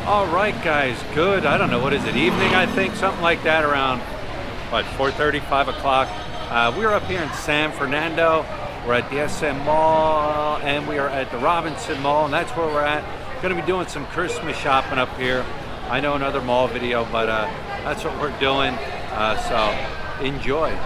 All right, guys, good. I don't know, what is it, evening, I think, something like that, around, what, 4:30, 5 o'clock. We're up here in San Fernando. We're at the SM Mall, and we are at the Robinson Mall, and that's where we're at. Going to be doing some Christmas shopping up here. I know another mall video, but that's what we're doing, so enjoy.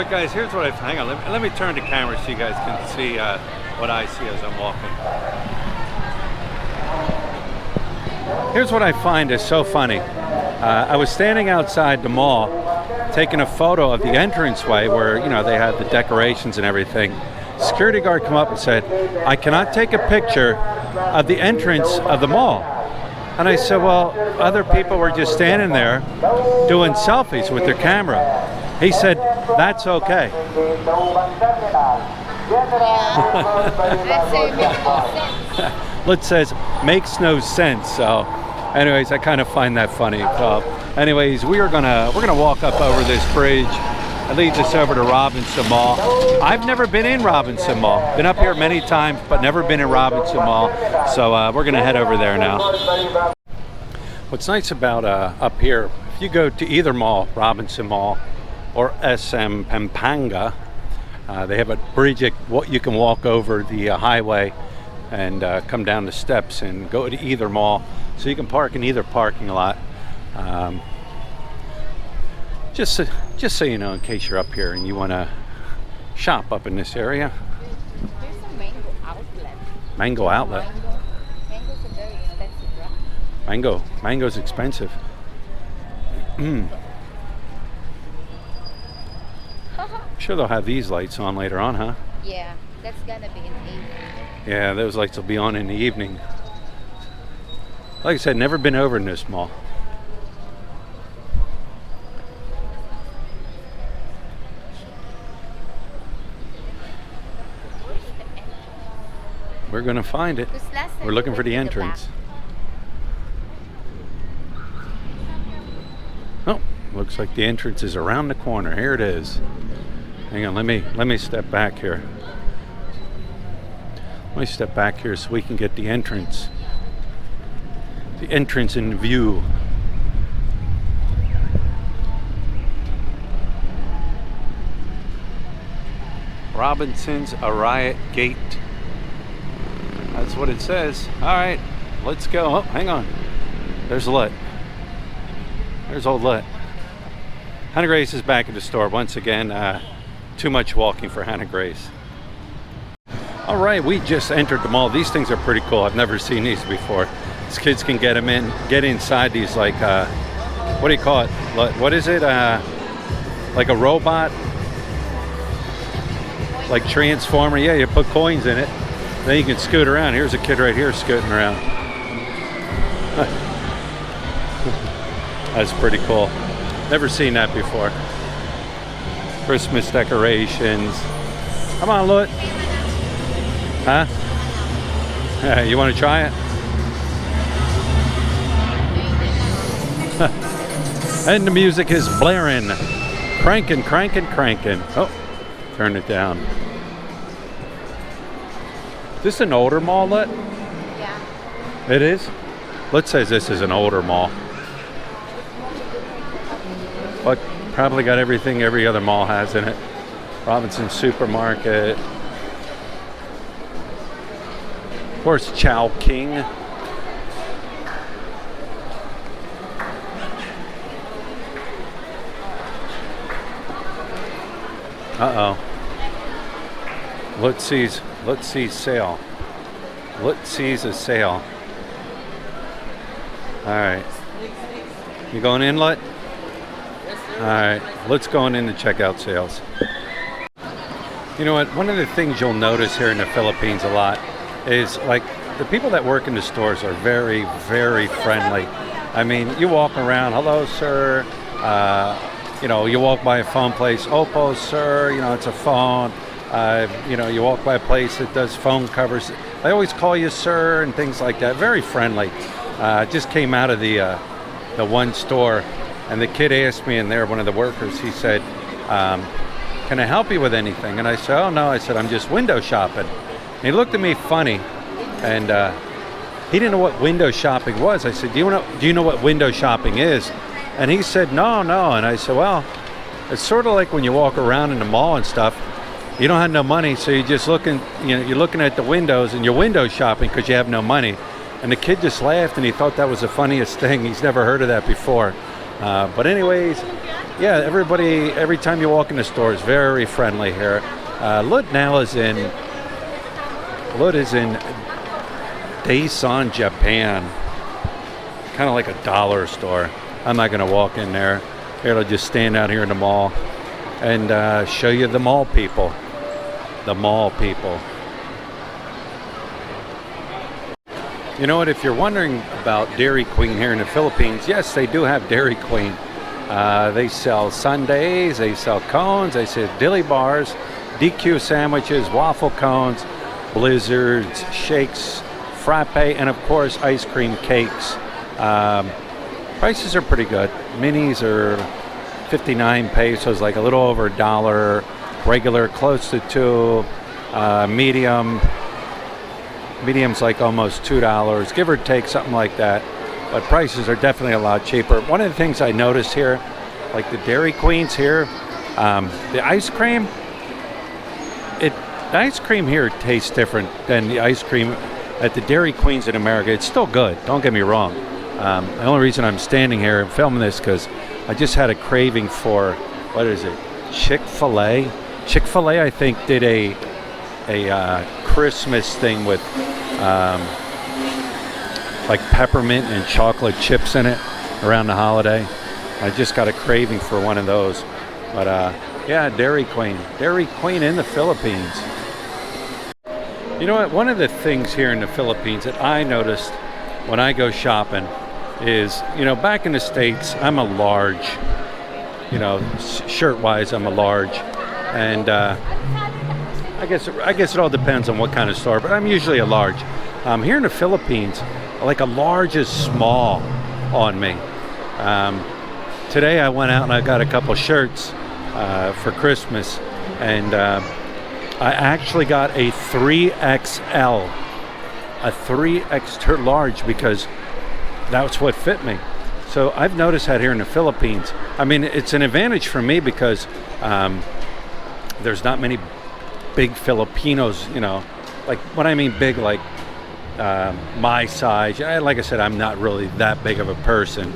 Guys, here's what hang on, let me turn the camera so you guys can see what I see as I'm walking. Here's what I find is so funny. I was standing outside the mall taking a photo of the entranceway where, you know, they have the decorations and everything. Security guard come up and said, "I cannot take a picture of the entrance of the mall." And I said, well, other people were just standing there doing selfies with their camera. He said, "That's okay." It says, "Makes no sense." So anyways, I kind of find that funny. So anyways, we're gonna walk up over this bridge. It leads us over to Robinson Mall. I've never been in Robinson Mall. Been up here many times, but never been in Robinson Mall. So we're gonna head over there now. What's nice about up here, if you go to either mall, Robinson Mall or SM Pampanga, they have a bridge that you can walk over the highway and come down the steps and go to either mall, so you can park in either parking lot. Just so you know, in case you're up here and you want to shop up in this area. There's a mango outlet. Mango outlet. Mango's a very expensive, right? Mango's expensive. I'm sure they'll have these lights on later on, huh? Yeah, that's gonna be in the evening. Yeah, those lights will be on in the evening. Like I said, never been over in this mall. We're gonna find it. We're looking for the entrance. Oh, looks like the entrance is around the corner. Here it is. Hang on, let me step back here. Let me step back here so we can get the entrance. The entrance in view. Robinson's a riot gate. That's what it says. All right, let's go. Oh, hang on. There's Lit. There's old Lit. Hannah Grace is back at the store once again. Too much walking for Hannah Grace. All right, we just entered the mall. These things are pretty cool. I've never seen these before. These kids can get inside these, like, what do you call it? What is it? Like a robot? like Transformer. Yeah, you put coins in it. Then you can scoot around. Here's a kid right here scooting around. That's pretty cool. Never seen that before. Christmas decorations. Come on, look. Huh? Yeah, you want to try it? And the music is blaring. Cranking, cranking, cranking. Oh, turn it down. Is this an older mall, Lit? Yeah. It is? Lit says this is an older mall. But probably got everything every other mall has in it. Robinson Supermarket. Of course, Chow King. Uh-oh. Let's see sale. Let's see a sale. All right. You going in, Lut? All right. Let's go in to check out sales. You know what? One of the things you'll notice here in the Philippines a lot is like the people that work in the stores are very, very friendly. I mean, you walk around, hello, sir. You know, you walk by a phone place, Oppo, sir, you know, it's a phone. You know, you walk by a place that does phone covers. They always call you sir and things like that. Very friendly. Just came out of the one store, and the kid asked me in there, one of the workers, he said, can I help you with anything? And I said, oh no, I said, I'm just window shopping. And he looked at me funny, and he didn't know what window shopping was. I said, do you know what window shopping is? And he said, no. And I said, well, it's sort of like when you walk around in the mall and stuff, you don't have no money, so you're just looking, you know, you're looking at the windows and you're window shopping because you have no money. And the kid just laughed, and he thought that was the funniest thing. He's never heard of that before. But anyways, yeah, everybody, every time you walk in the store is very friendly here. Lut now is in Daesan, Japan. Kind of like a dollar store. I'm not going to walk in there. Here, I'll just stand out here in the mall and show you the mall people. The mall people. You know what, if you're wondering about Dairy Queen here in the Philippines, yes, they do have Dairy Queen. They sell sundaes, they sell cones, they sell dilly bars, DQ sandwiches, waffle cones, blizzards, shakes, frappe, and of course ice cream cakes. Prices are pretty good. Minis are 59 pesos, like a little over $1. Regular, close to $2. Medium's like almost $2, give or take, something like that. But prices are definitely a lot cheaper. One of the things I noticed here, like the Dairy Queens here, the ice cream here tastes different than the ice cream at the Dairy Queens in America. It's still good, don't get me wrong. The only reason I'm standing here and filming this because I just had a craving for, what is it, Chick-fil-A? Chick-fil-A, I think, did a Christmas thing with like peppermint and chocolate chips in it around the holiday. I just got a craving for one of those. But yeah, Dairy Queen in the Philippines. You know what, one of the things here in the Philippines that I noticed when I go shopping is, you know, back in the States, I'm a large, you know, shirt-wise, I'm a large. And I guess it all depends on what kind of store, but I'm usually a large. Here in the Philippines, like a large is small on me. Today I went out and I got a couple shirts for Christmas, and I actually got a 3XL, a 3X large, because that's what fit me. So I've noticed that here in the Philippines. I mean, it's an advantage for me because there's not many big Filipinos, you know, like when I mean big, like my size. Like I said, I'm not really that big of a person.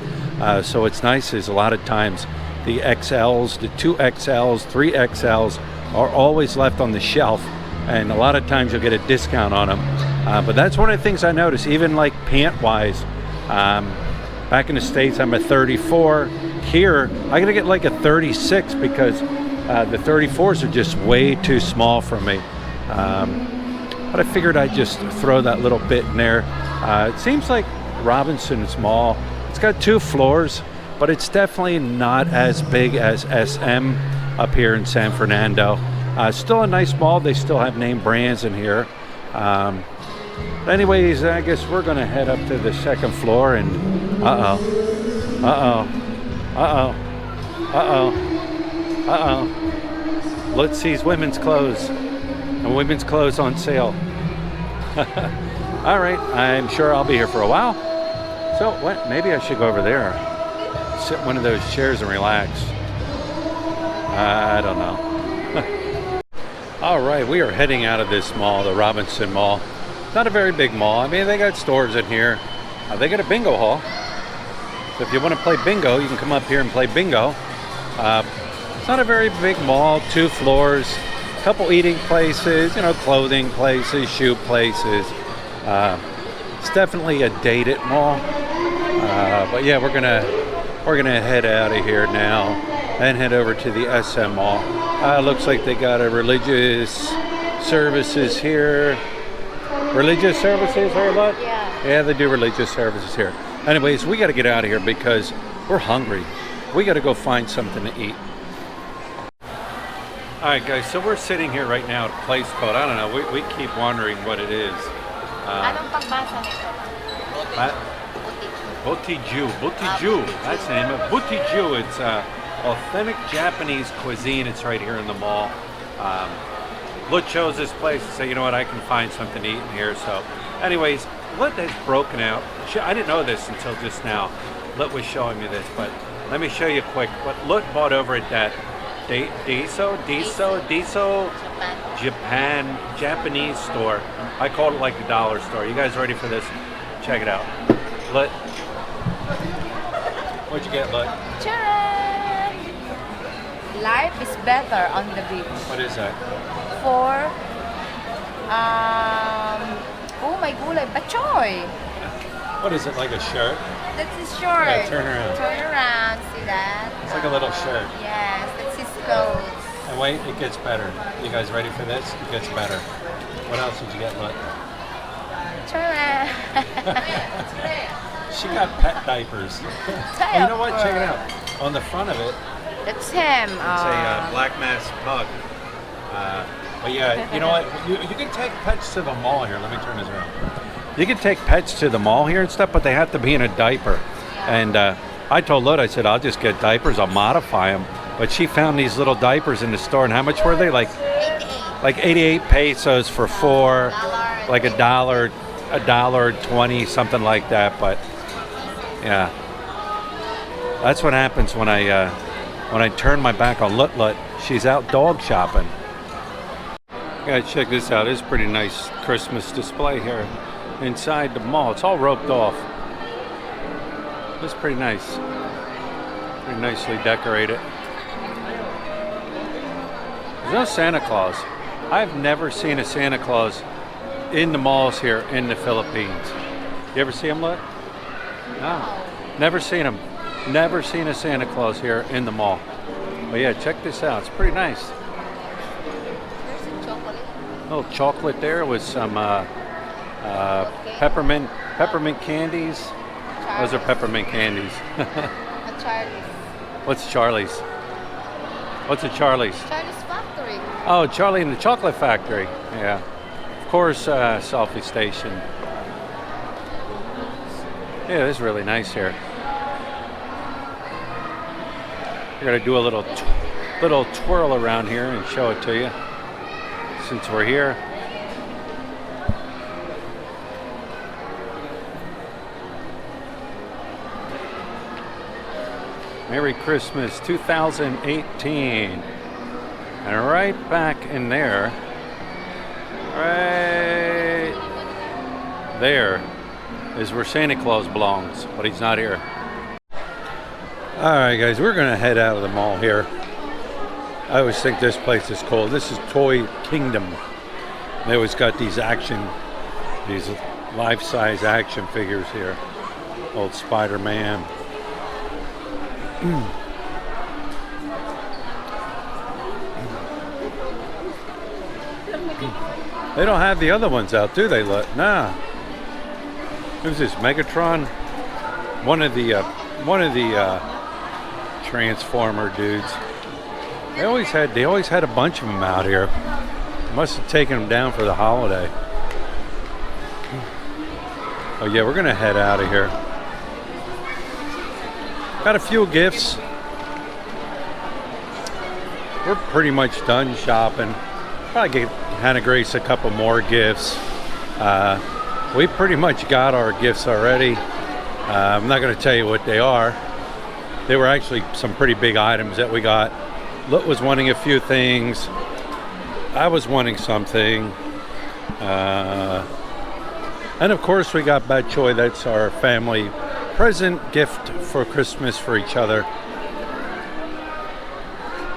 So it's nice is a lot of times the XLs, the 2XLs, 3XLs are always left on the shelf, and a lot of times you'll get a discount on them. But that's one of the things I notice, even like pant wise. Back in the States, I'm a 34. Here, I gotta get like a 36 because The 34s are just way too small for me. But I figured I'd just throw that little bit in there. It seems like Robinson's Mall, it's got 2 floors, but it's definitely not as big as SM up here in San Fernando. Still a nice mall. They still have name brands in here. Anyways, I guess we're gonna head up to the 2nd floor and let's see women's clothes and women's clothes on sale. All right, I'm sure I'll be here for a while. So what? Maybe I should go over there, sit in one of those chairs and relax. I don't know. All right, we are heading out of this mall, the Robinson Mall. Not a very big mall. I mean, they got stores in here. They got a bingo hall. So if you want to play bingo, you can come up here and play bingo. It's not a very big mall, 2 floors, a couple eating places, you know, clothing places, shoe places. It's definitely a dated mall. But yeah, we're gonna head out of here now and head over to the SM Mall. Looks like they got a religious services here. Religious services here, bud? Yeah, they do religious services here. Anyways, we got to get out of here because we're hungry. We got to go find something to eat. All right, guys, so we're sitting here right now at a place called, I don't know, we keep wondering what it is. Anong pagbasa nito? Butiju. That's the name of it. Butiju. It's authentic Japanese cuisine. It's right here in the mall. Lut chose this place and said, you know what, I can find something to eat in here. So anyways, Lut has broken out. I didn't know this until just now. Lut was showing me this, but let me show you quick what Lut bought over at that Japanese store. I called it like the dollar store. You guys ready for this? Check it out. Lut. What'd you get, Lut? Tcharam! Life is better on the beach. What is that? For oh my gulay, bachoy. What is it, like a shirt? That's his shirt. Yeah, turn around. Turn around, see that? It's like a little shirt. Yes, that's his clothes. And wait, it gets better. You guys ready for this? It gets better. What else did you get, Lut? Turn around. She got pet diapers. Oh, you know what? Check it out. On the front of it, That's him. it's a black mass pug. But yeah, you know what? You can take pets to the mall here. Let me turn this around. You can take pets to the mall here and stuff, but they have to be in a diaper. And I told Lut, I said, I'll just get diapers. I'll modify them. But she found these little diapers in the store. And how much were they? Like 88 pesos for 4, like $1.20, something like that. But yeah, that's what happens when I turn my back on Lut. She's out dog shopping. Guys, check this out. It's a pretty nice Christmas display here inside the mall. It's all roped off. It's pretty nice. Pretty nicely decorated. There's no Santa Claus. I've never seen a Santa Claus in the malls here in the Philippines. You ever see him, Lut? No. Never seen him. Never seen a Santa Claus here in the mall. But yeah, check this out. It's pretty nice. There's a chocolate. A little chocolate there with some peppermint candies. Those are peppermint candies. A Charlie's. What's Charlie's? What's a Charlie's? Charlie's Factory. Oh, Charlie and the Chocolate Factory. Yeah. Of course, Selfie Station. Yeah, it's really nice here. We're gonna do a little twirl around here and show it to you since we're here. Merry Christmas 2018. And right back in there, right there is where Santa Claus belongs, but he's not here. All right, guys, we're gonna head out of the mall here. I always think this place is cool. This is Toy Kingdom. They always got these life-size action figures here. Old Spider-Man. They don't have the other ones out, do they? Nah. Who's this? Megatron? One of the Transformer dudes. They always had a bunch of them out here. Must have taken them down for the holiday. Oh yeah, we're gonna head out of here. Got a few gifts. We're pretty much done shopping. Probably get Hannah Grace a couple more gifts. We pretty much got our gifts already. I'm not going to tell you what they are. They were actually some pretty big items that we got. Lut was wanting a few things. I was wanting something. And of course we got Bad Choi. That's our family present gift for Christmas for each other.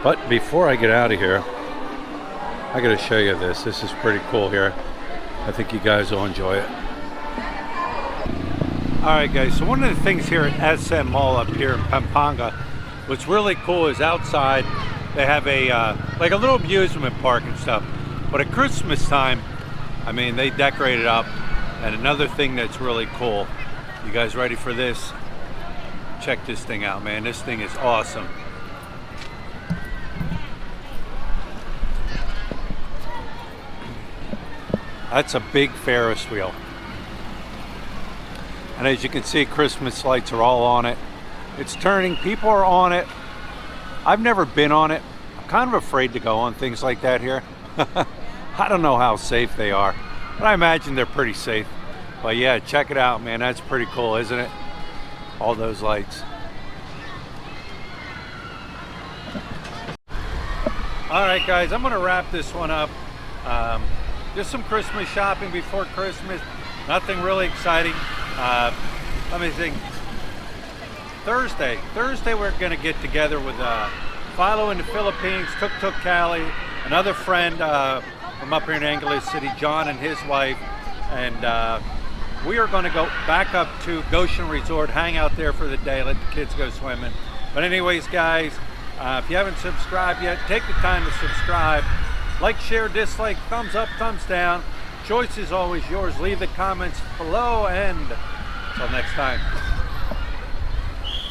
But before I get out of here, I got to show you this. This is pretty cool here. I think you guys will enjoy it. Alright guys, so one of the things here at SM Mall up here in Pampanga, what's really cool is outside they have a like a little amusement park and stuff. But at Christmas time, I mean, they decorate it up. And another thing that's really cool, you guys ready for this? Check this thing out, man. This thing is awesome. That's a big Ferris wheel. And as you can see, Christmas lights are all on it. It's turning, people are on it. I've never been on it. I'm kind of afraid to go on things like that here. I don't know how safe they are, but I imagine they're pretty safe. But yeah, check it out, man. That's pretty cool, isn't it? All those lights. All right, guys, I'm gonna wrap this one up. Just some Christmas shopping before Christmas. Nothing really exciting. Let me think. Thursday we're gonna get together with Philo in the Philippines, Tuk Tuk Cali, another friend from up here in Angeles City, John and his wife, and we are gonna go back up to Goshen Resort, hang out there for the day, let the kids go swimming. But anyways, guys, if you haven't subscribed yet, take the time to subscribe. Like, share, dislike, thumbs up, thumbs down. Choice is always yours. Leave the comments below, and until next time.